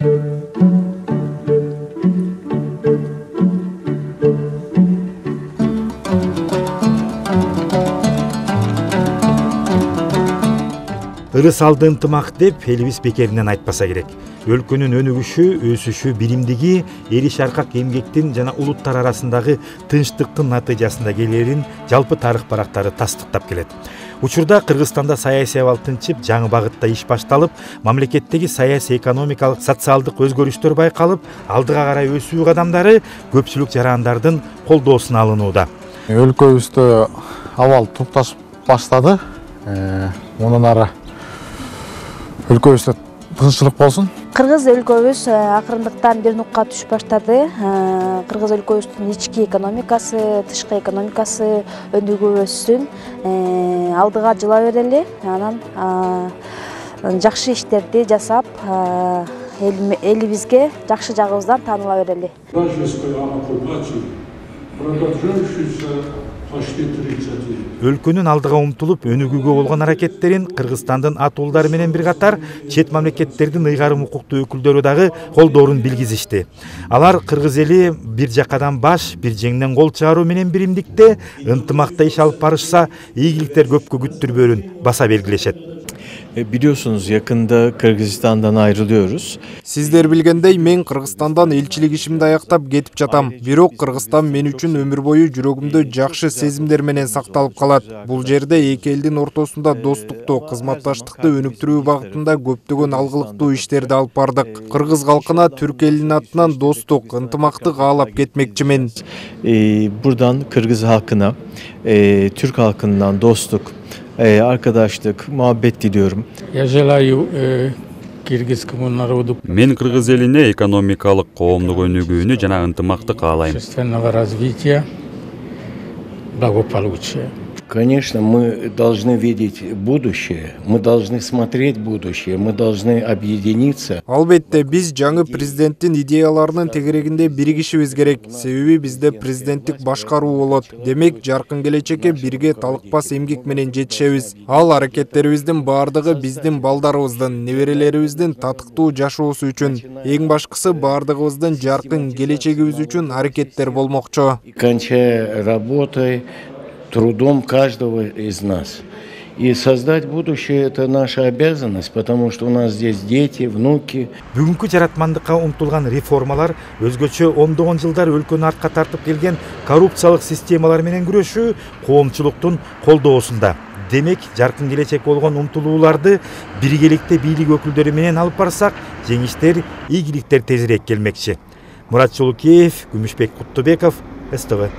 Ырыс алды ынтымак деп элибиз бекеринен айтпаса керек. Өлкөнүн өнүгүшү, өсүшү, биримдиги эри шаркак эмгектин жана улуттар арасындагы тынчтыктын натыйжасында келерин жалпы тарых барактары тастыктап келет. Учурда Кыргызстанда саясий абал тынчып, жаңы багытта иш башталып, мамлекеттеги саясий, экономикалык, социалдык өзгөрүштөр байкалып, алдыга карай өсүү кадамдары көпчүлүк жарандардын колдоосуна алынууда. Өлкөбүздө абал тупташып баштады. Онун ары өлкөбүздө тынччылык болсун. Кыргыз өлкөбүз акырындыктан бир нукка түшүп баштады. Кыргыз өлкөбүздүн ички экономикасы, тышкы экономикасы өнүгүп өссүн, алдыга жыла берели, анан жакшы иштерди жасап, элибизге жакшы жагыбыздан тааныла берели. Өлкөнүн алдыга умтулуп өнүгүүгө болгон аракеттерин Кыргызстандын ат уулдары менен бир катар чет мамлекеттердин ыйгарым укуктуу өкүлдөрү дагы колдоорун билгизишти. Алар кыргыз эли бир жакадан баш, бир жеңден кол чыгаруу менен биримдикте ынтымакта иш алып барышса, ийгиликтер көпкө күттүрбөөрүн баса белгилешет. Biliyorsunuz yakında Kırgızistan'dan ayrılıyoruz. Sizler bilgендей, мен Кыргызстандан элчилик ишимди аяктап кетип жатам. Бирок Кыргызстан мен үчүн өмүр бою жүрөгүмдө жакшы сезимдер менен сакталып калат. Бул жерде эки элдин ортосунда достукту, кызматташтыкты өнүктүрүү багытында көптөгөн алгылыктуу иштерди алып бардык. Кыргыз калкына Түрк элинин атынан достук, ынтымактык каалап кетмекчимин. Buradan Kırgız halkına, Türk halkından dostluk, arkadaşlık, muhabbet diliyorum. Мен кыргыз элине экономикалык, коомдук өнүгүүнү жана ынтымакты каалайм. Конечно, мы должны видеть будущее, мы должны смотреть будущее, мы должны объединиться. Албетте, биз жаңы президенттин идеяларынын тегерегинде биригишибиз керек. Себеби бизде президенттик башкаруу болот. Демек, жаркын келечекке бирге талыкпас эмгек менен жетишебиз. Ал аракеттерибиздин баардыгы биздин балдарыбыздын, неберелерибиздин татыктуу жашоосу үчүн, эң башкысы баардыгыбыздын жаркын келечегибиз үчүн аракеттер болмокчу. Кончая работой, трудом каждого из нас. И создать будущее – это наша обязанность, потому что у нас здесь дети, внуки. Бүгүнкү жаратмандыкка умтулган реформалар өзгөчө ондогон жылдар өлкөнү артка тартып келген коррупциялык системалар менен күрөшүү коомчулуктун колдоосунда. Демек, жаркын келечек болгон умтулууларды биргеликте бийлик өкүлдөрү менен алып барсак, жеңиштер, ийгиликтер тезирээк келмекчи. Мурат Жолукеев, Күмүшбек Куттубеков, СТВ.